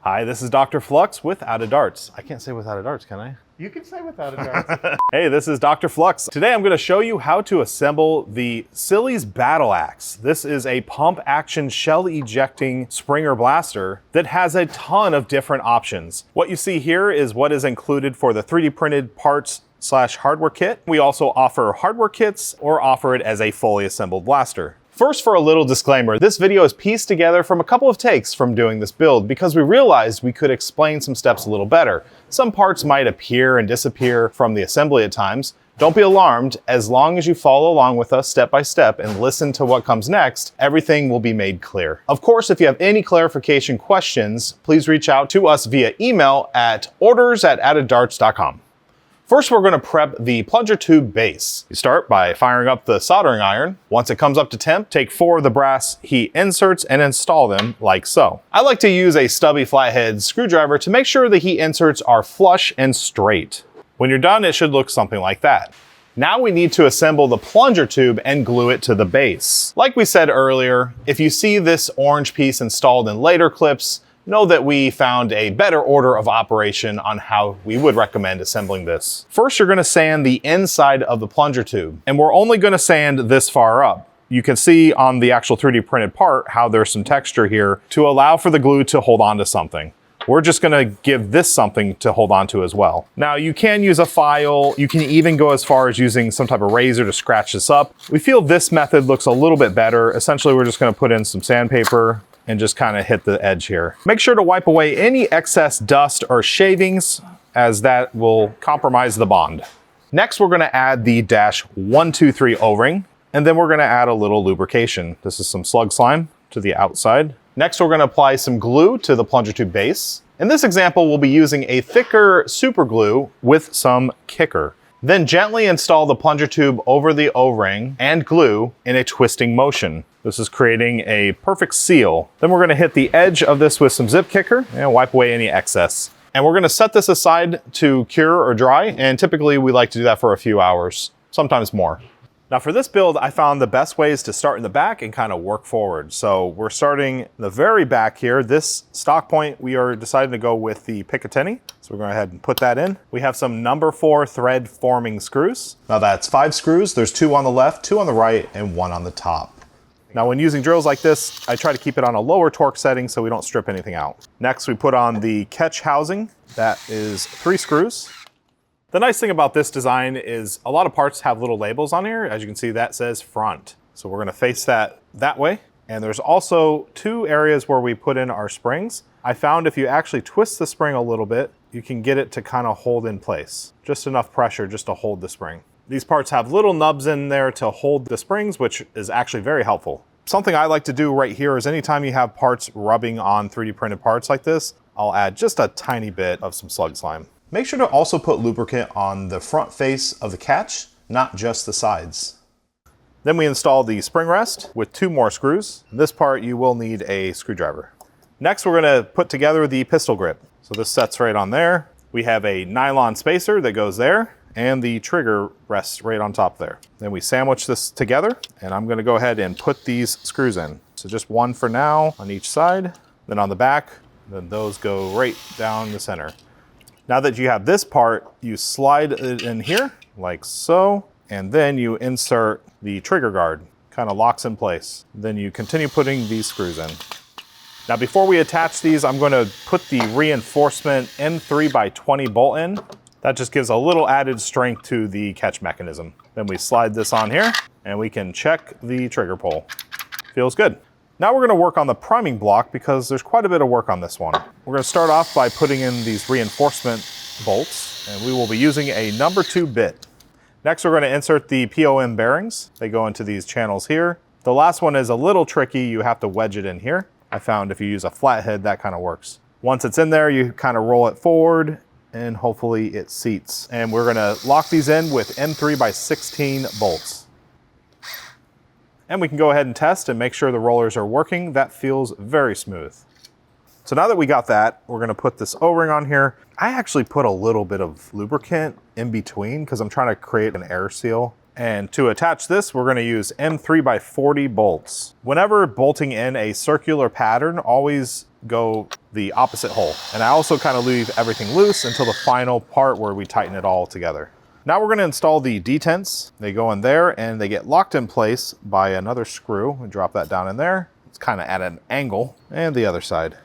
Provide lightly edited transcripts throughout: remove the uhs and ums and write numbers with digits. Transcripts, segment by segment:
Hi, this is Dr. Flux with Out of Darts. I can't say without a darts, can I? You can say without a darts. Hey, this is Dr. Flux. Today I'm going to show you how to assemble the Silly's Battle Axe. This is a pump action shell ejecting Springer blaster that has a ton of different options. What you see here is what is included for the 3D printed parts / hardware kit. We also offer hardware kits or offer it as a fully assembled blaster. First, for a little disclaimer, this video is pieced together from a couple of takes from doing this build because we realized we could explain some steps a little better. Some parts might appear and disappear from the assembly at times. Don't be alarmed. As long as you follow along with us step by step and listen to what comes next, everything will be made clear. Of course, if you have any clarification questions, please reach out to us via email at orders@outofdarts.com. First, we're going to prep the plunger tube base. You start by firing up the soldering iron. Once it comes up to temp, take 4 of the brass heat inserts and install them like so. I like to use a stubby flathead screwdriver to make sure the heat inserts are flush and straight. When you're done, it should look something like that. Now we need to assemble the plunger tube and glue it to the base. Like we said earlier, if you see this orange piece installed in later clips, know that we found a better order of operation on how we would recommend assembling this. First, you're gonna sand the inside of the plunger tube, and we're only gonna sand this far up. You can see on the actual 3D printed part how there's some texture here to allow for the glue to hold on to something. We're just gonna give this something to hold on to as well. Now, you can use a file. You can even go as far as using some type of razor to scratch this up. We feel this method looks a little bit better. Essentially, we're just gonna put in some sandpaper and just kind of hit the edge here. Make sure to wipe away any excess dust or shavings, as that will compromise the bond. Next, we're gonna add the -123 O-ring, and then we're gonna add a little lubrication. This is some slug slime to the outside. Next, we're gonna apply some glue to the plunger tube base. In this example, we'll be using a thicker super glue with some kicker. Then gently install the plunger tube over the O-ring and glue in a twisting motion. This is creating a perfect seal. Then we're gonna hit the edge of this with some zip kicker and wipe away any excess. And we're gonna set this aside to cure or dry, and typically we like to do that for a few hours, sometimes more. Now for this build, I found the best ways to start in the back and kind of work forward. So we're starting in the very back here. This stock point, we are deciding to go with the Picatinny. So we're going to go ahead and put that in. We have some number 4 thread forming screws. Now that's 5 screws. There's 2 on the left, 2 on the right, and 1 on the top. Now when using drills like this, I try to keep it on a lower torque setting so we don't strip anything out. Next, we put on the catch housing. That is 3 screws. The nice thing about this design is a lot of parts have little labels on here. As you can see, that says front. So we're gonna face that way. And there's also 2 areas where we put in our springs. I found if you actually twist the spring a little bit, you can get it to kind of hold in place. Just enough pressure just to hold the spring. These parts have little nubs in there to hold the springs, which is actually very helpful. Something I like to do right here is anytime you have parts rubbing on 3D printed parts like this, I'll add just a tiny bit of some slug slime. Make sure to also put lubricant on the front face of the catch, not just the sides. Then we install the spring rest with 2 more screws. This part you will need a screwdriver. Next, we're gonna put together the pistol grip. So this sets right on there. We have a nylon spacer that goes there, and the trigger rests right on top there. Then we sandwich this together, and I'm gonna go ahead and put these screws in. So just 1 for now on each side, then on the back, then those go right down the center. Now that you have this part, you slide it in here, like so, and then you insert the trigger guard, kind of locks in place. Then you continue putting these screws in. Now before we attach these, I'm gonna put the reinforcement M3x20 bolt in. That just gives a little added strength to the catch mechanism. Then we slide this on here, and we can check the trigger pull. Feels good. Now we're gonna work on the priming block because there's quite a bit of work on this one. We're gonna start off by putting in these reinforcement bolts, and we will be using a number 2 bit. Next, we're gonna insert the POM bearings. They go into these channels here. The last one is a little tricky. You have to wedge it in here. I found if you use a flathead, that kind of works. Once it's in there, you kind of roll it forward, and hopefully it seats. And we're gonna lock these in with M3x16 bolts. And we can go ahead and test and make sure the rollers are working. That feels very smooth. So now that we got that, we're gonna put this O-ring on here. I actually put a little bit of lubricant in between because I'm trying to create an air seal. And to attach this, we're gonna use M3x40 bolts. Whenever bolting in a circular pattern, always go the opposite hole. And I also kind of leave everything loose until the final part where we tighten it all together. Now we're gonna install the detents. They go in there and they get locked in place by another screw. We drop that down in there. It's kind of at an angle, and the other side.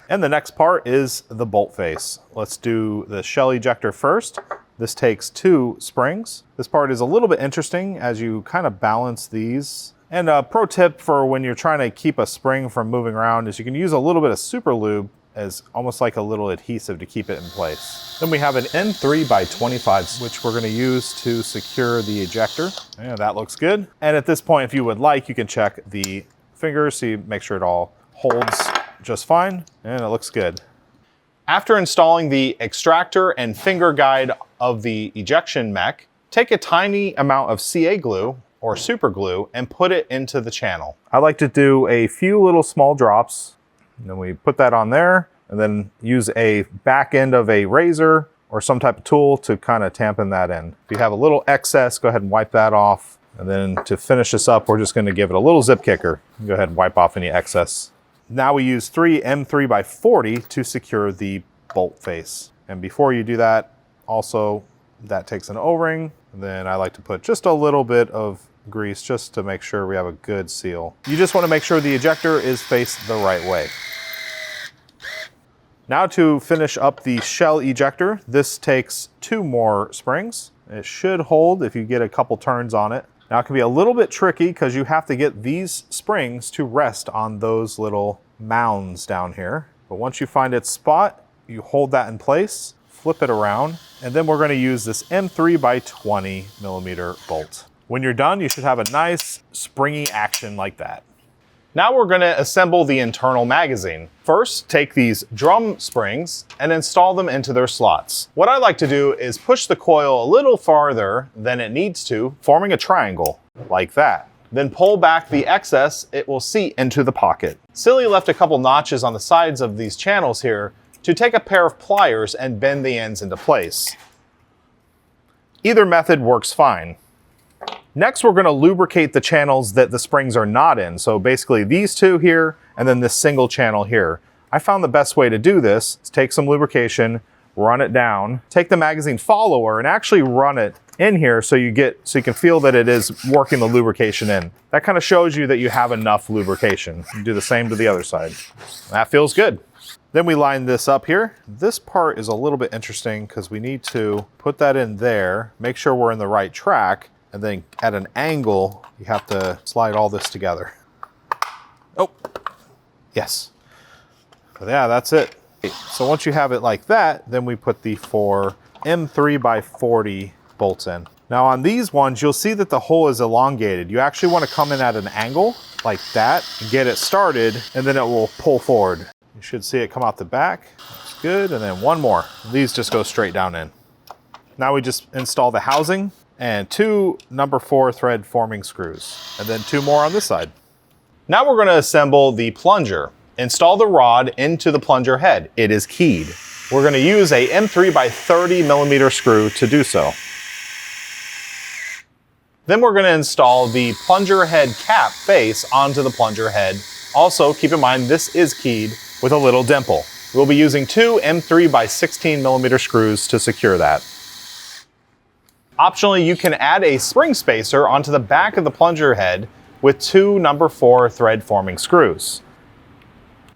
And the next part is the bolt face. Let's do the shell ejector first. This takes 2 springs. This part is a little bit interesting as you kind of balance these. And a pro tip for when you're trying to keep a spring from moving around is you can use a little bit of super lube as almost like a little adhesive to keep it in place. Then we have an M3x25, which we're gonna use to secure the ejector. And that looks good. And at this point, if you would like, you can check the fingers, so you make sure it all holds just fine, and it looks good. After installing the extractor and finger guide of the ejection mech, take a tiny amount of CA glue or super glue and put it into the channel. I like to do a few little small drops, and then we put that on there, and then use a back end of a razor or some type of tool to kind of tampen that in. If you have a little excess, go ahead and wipe that off. And then to finish this up, we're just gonna give it a little zip kicker. Go ahead and wipe off any excess. Now we use 3 M3x40 to secure the bolt face. And before you do that, also that takes an O-ring. And then I like to put just a little bit of grease just to make sure we have a good seal. You just want to make sure the ejector is faced the right way. Now to finish up the shell ejector, this takes 2 more springs. It should hold if you get a couple turns on it. Now it can be a little bit tricky because you have to get these springs to rest on those little mounds down here. But once you find its spot, you hold that in place, flip it around, and then we're gonna use this M3x20mm bolt. When you're done, you should have a nice springy action like that. Now we're gonna assemble the internal magazine. First, take these drum springs and install them into their slots. What I like to do is push the coil a little farther than it needs to, forming a triangle, like that. Then pull back the excess, it will seat into the pocket. Silly left a couple notches on the sides of these channels here to take a pair of pliers and bend the ends into place. Either method works fine. Next, we're gonna lubricate the channels that the springs are not in. So basically these 2 here, and then this single channel here. I found the best way to do this is take some lubrication, run it down, take the magazine follower and actually run it in here so you can feel that it is working the lubrication in. That kind of shows you that you have enough lubrication. You do the same to the other side. That feels good. Then we line this up here. This part is a little bit interesting because we need to put that in there, make sure we're in the right track, and then at an angle, you have to slide all this together. Oh, yes. But yeah, that's it. So once you have it like that, then we put the 4 M3x40 bolts in. Now on these ones, you'll see that the hole is elongated. You actually want to come in at an angle like that, and get it started, and then it will pull forward. You should see it come out the back. That's good, and then one more. These just go straight down in. Now we just install the housing and 2 number 4 thread forming screws, and then 2 more on this side. Now we're gonna assemble the plunger. Install the rod into the plunger head. It is keyed. We're gonna use a M3x30mm screw to do so. Then we're gonna install the plunger head cap face onto the plunger head. Also, keep in mind, this is keyed with a little dimple. We'll be using 2 M3x16mm screws to secure that. Optionally, you can add a spring spacer onto the back of the plunger head with 2 number 4 thread forming screws.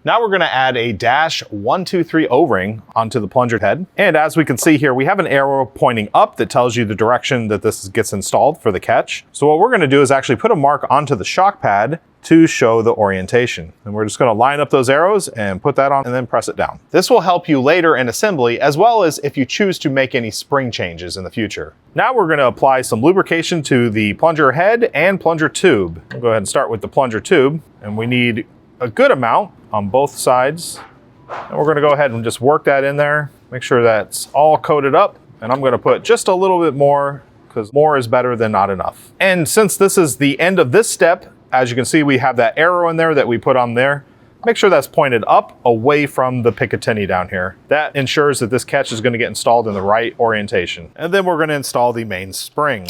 Now we're gonna add a dash 123 O-ring onto the plunger head. And as we can see here, we have an arrow pointing up that tells you the direction that this gets installed for the catch. So what we're gonna do is actually put a mark onto the shock pad to show the orientation. And we're just gonna line up those arrows and put that on and then press it down. This will help you later in assembly, as well as if you choose to make any spring changes in the future. Now we're gonna apply some lubrication to the plunger head and plunger tube. We'll go ahead and start with the plunger tube, and we need a good amount on both sides. And we're gonna go ahead and just work that in there, make sure that's all coated up. And I'm gonna put just a little bit more, because more is better than not enough. And since this is the end of this step, as you can see, we have that arrow in there that we put on there. Make sure that's pointed up away from the Picatinny down here. That ensures that this catch is going to get installed in the right orientation. And then we're going to install the main spring.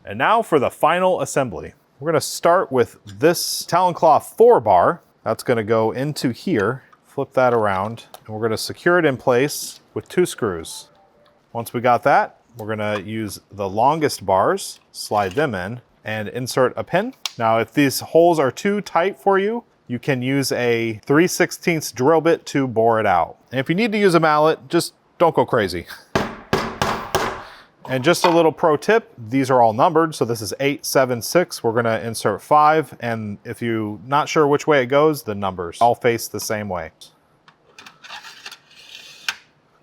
And now for the final assembly. We're going to start with this Talon Claw 4-bar. That's going to go into here. Flip that around, and we're going to secure it in place with 2 screws. Once we got that, we're going to use the longest bars, slide them in, and insert a pin. Now, if these holes are too tight for you, you can use a 3/16 drill bit to bore it out. And if you need to use a mallet, just don't go crazy. And just a little pro tip, these are all numbered. So this is 8, 7, 6. We're gonna insert 5. And if you're not sure which way it goes, the numbers all face the same way.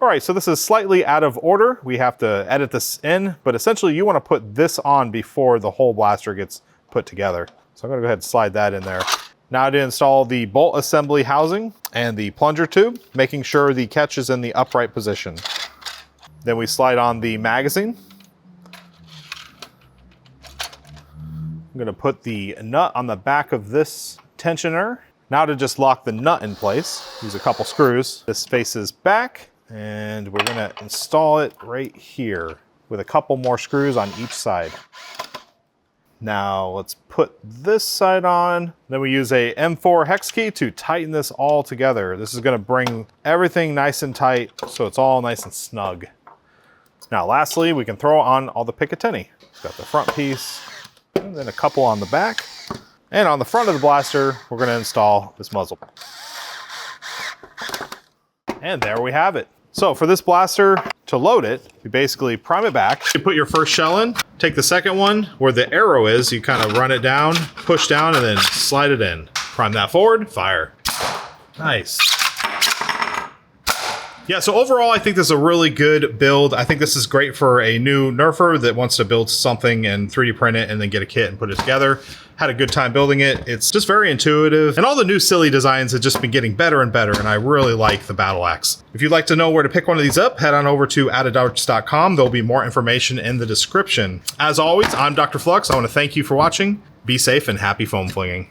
All right, so this is slightly out of order. We have to edit this in, but essentially you wanna put this on before the whole blaster gets put together. So I'm gonna go ahead and slide that in there. Now to install the bolt assembly housing and the plunger tube, making sure the catch is in the upright position. Then we slide on the magazine. I'm gonna put the nut on the back of this tensioner. Now to just lock the nut in place, use a couple screws. This faces back, and we're gonna install it right here with a couple more screws on each side. Now let's put this side on. Then we use a M4 hex key to tighten this all together. This is gonna bring everything nice and tight so it's all nice and snug. Now lastly, we can throw on all the Picatinny. Got the front piece, and then a couple on the back. And on the front of the blaster, we're gonna install this muzzle. And there we have it. So for this blaster, to load it, you basically prime it back. You put your first shell in, take the second one, where the arrow is, you kind of run it down, push down, and then slide it in. Prime that forward, fire. Nice. Yeah, so overall, I think this is a really good build. I think this is great for a new nerfer that wants to build something and 3D print it and then get a kit and put it together. Had a good time building it. It's just very intuitive. And all the new Silly designs have just been getting better and better, and I really like the battle axe. If you'd like to know where to pick one of these up, head on over to adadarts.com. There'll be more information in the description. As always, I'm Dr. Flux. I want to thank you for watching. Be safe and happy foam flinging.